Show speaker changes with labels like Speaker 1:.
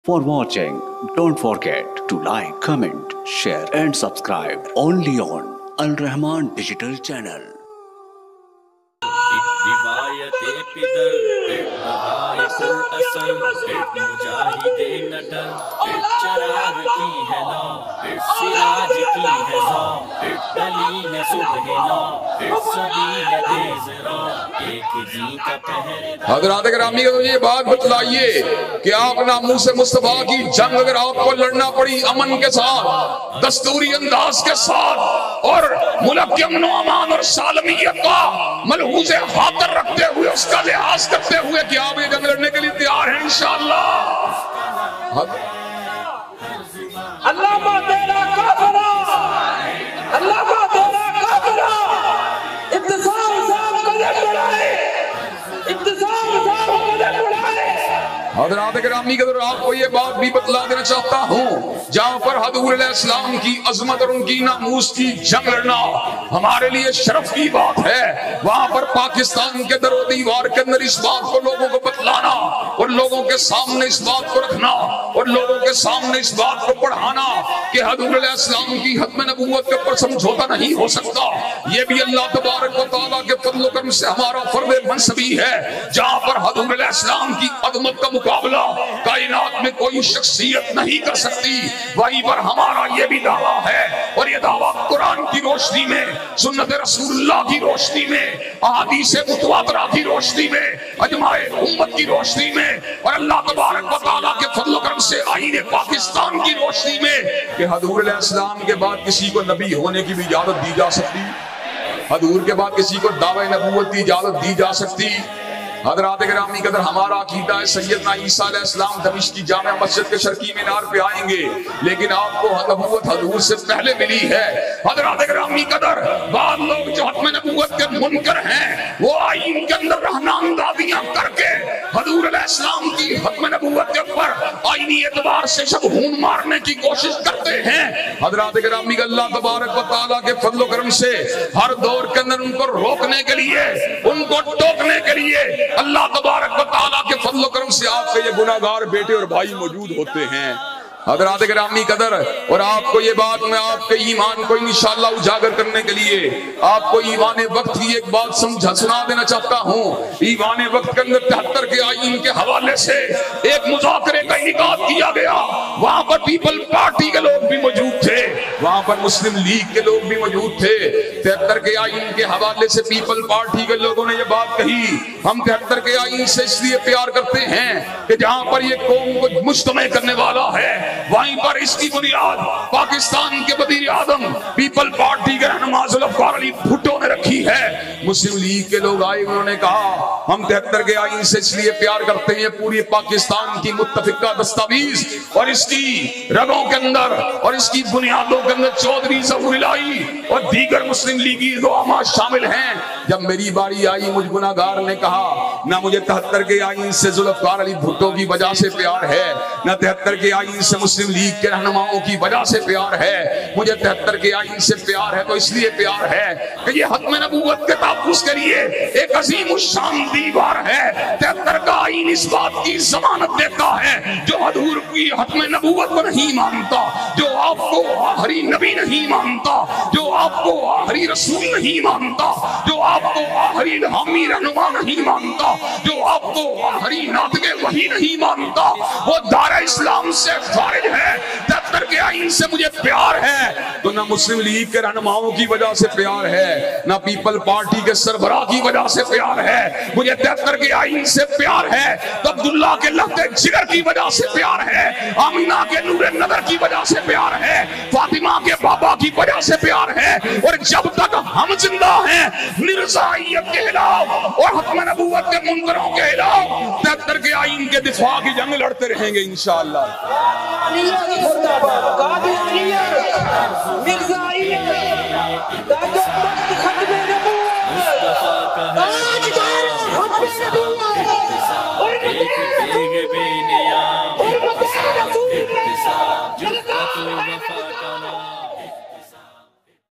Speaker 1: For watching, don't forget to like, comment, share and subscribe only on Al Rahman Digital Channel.
Speaker 2: حضرات گرامی کو یہ بات بتلائیے کہ آپ ناموس مصطفیٰ کی جنگ اگر آپ کو لڑنا پڑی امن کے ساتھ، دستوری انداز کے ساتھ اور ملک کے امن و امان اور سالمیت کا ملحوظ خاطر رکھتے ہوئے، اس کا لحاظ کرتے ہوئے کہ آپ یہ جنگ لڑنے کے لیے تیار ہیں انشاءاللہ.
Speaker 3: اللہ کا تیرا کافرہ، اللہ کا تیرا کافرہ اتسام صاحب قدم بڑھائے، اتسام صاحب قدم بڑھائے.
Speaker 2: حضرات گرامی کے در آپ کو یہ بات بھی بتلا دینا چاہتا ہوں، جہاں پر حضور علیہ السلام کی عظمت اور ان کی ناموس کی جنگ لڑنا ہمارے لیے شرف کی بات ہے، وہاں پر پاکستان کے در و دیوار کے اندر اس بات کو لوگوں کو بتلانا اور لوگوں کے سامنے اس بات کو رکھنا اور لوگوں کے سامنے اس بات کو پڑھانا کہ حضور علیہ السلام کی ختم نبوت کے اوپر سمجھوتا نہیں ہو سکتا، یہ بھی اللہ تبارک و تعالیٰ کے فضل و کرم سے ہمارا فرض منصبی ہے. جہاں پر حضور علیہ السلام کی عظمت کا مقابلہ کائنات میں کوئی شخصیت نہیں کر سکتی، وہیں پر ہمارا یہ بھی دعویٰ ہے اور یہ دعویٰ قرآن کی روشنی میں، سنت رسول اللہ کی روشنی میں، احادیث متواترہ کی روشنی میں، اجماع امت کی روشنی میں اور اللہ تبارک و تعالیٰ کے فضل و کرم سے آئین پاکستان کی روشنی میں کہ حضور علیہ السلام کے بعد کسی کو نبی ہونے کی بھی اجازت دی جا سکتی، حضور کے بعد کسی کو دعوی نبوت کی اجازت دی جا سکتی. حضرات گرامی قدر ہمارا عقیدہ ہے سیدنا عیسیٰ علیہ السلام دمشق کی جامع مسجد کے شرقی مینار پہ آئیں گے، لیکن آپ کو نبوت حضور سے پہلے ملی ہے. حضرات گرامی قدر بعض لوگ جو ختم نبوت کے منکر ہیں وہ آئین کے اندر رہنا اندازیاں کر کے حضور علیہ السلام کی ختم نبوت کے اوپر آئینی اعتبار سے شبہون مارنے کی کوشش کرتے ہیں. حضرات گرامی اللہ تبارک و تعالیٰ کے فضل و کرم سے ہر دور کے اندر ان کو روکنے کے لیے، ان کو ٹوکنے کے لیے اللہ تبارک و تعالیٰ کے فضل و کرم سے آپ کے یہ گناہگار بیٹے اور بھائی موجود ہوتے ہیں. حضرات گرامی قدر اور آپ کو یہ بات میں آپ کے ایمان کو انشاءاللہ اجاگر کرنے کے لیے آپ کو ایمان وقت کی ایک بات سنا دینا چاہتا ہوں. ایمان وقت کے اندر 73 کے آئین کے حوالے سے ایک مذاکرے کا انعقاد کیا گیا، وہاں پر پیپل پارٹی کے لوگ بھی موجود تھے، وہاں پر مسلم لیگ کے لوگ بھی موجود تھے. 73 کے آئین کے حوالے سے پیپل پارٹی کے لوگوں نے یہ بات کہی، ہم 73 کے آئین سے اس لیے پیار کرتے ہیں کہ جہاں پر یہ قوم کو مجتمع کرنے والا ہے وہیں پر اس کی بنیاد پاکستان کے وزیر اعظم پیپل پارٹی کے رہنما ذوالفقار علی بھٹو نے رکھی ہے. مسلم لیگ کے لوگ آئے، انہوں نے کہا ہم 73 کے آئین سے اس لیے پیار کرتے ہیں، پوری پاکستان کی متفقہ دستاویز اور اس کی رگوں کے اندر اور اس کی بنیادوں کے اندر چودھری ظہور الہی اور دیگر مسلم لیگی رعاما شامل ہیں. جب میری باری آئی مجھ گناہگار نے کہا نہ مجھے 73 کے آئین سے ذوالفقار علی بھٹو کی وجہ سے پیار ہے، نہ 73 کے آئین سے مسلم لیگ کے رہنماؤں کی وجہ سے پیار ہے، مجھے 73 کے آئین سے پیار ہے تو اس لیے پیار ہے کہ یہ ختم نبوت کے تحفظ کے لیے ایک عظیم الشان دیوار ہے. 73 کا آئین اس بات کی ضمانت دیتا ہے جو حضور کی ختم نبوت کو نہیں مانتا، جو آپ کو آخری نبی نہیں مانتا، جو آپ کو آخری رسول نہیں مانتا، جو آپ کو آخری الہامی رہنما نہیں مانتا، جو آپ کو آخری ناطق وحی نہیں مانتا، وہ دار اسلام سے خارج ہے. 73 کے آئین سے مجھے پیار ہے تو نہ مسلم لیگ کے رہنماؤں کی وجہ سے پیار ہے، نہ پیپل پارٹی کے سربراہ کی وجہ سے پیار ہے. مجھے 73 کے آئین سے پیار ہے تو عبداللہ کے لہتے جگر کی وجہ سے پیار ہے، آمینہ کے نور نظر کی وجہ سے پیار ہے، فاطمہ کے بابا کی وجہ سے پیار ہے. اور جب تک ہم زندہ ہیں مرزائیت کے خلاف اور ختم نبوت کے منکروں کے خلاف 73 کے آئین کے دفاع کی جنگ لڑتے رہیں گے انشاءاللہ.
Speaker 3: قادیانیت، مرزائیت،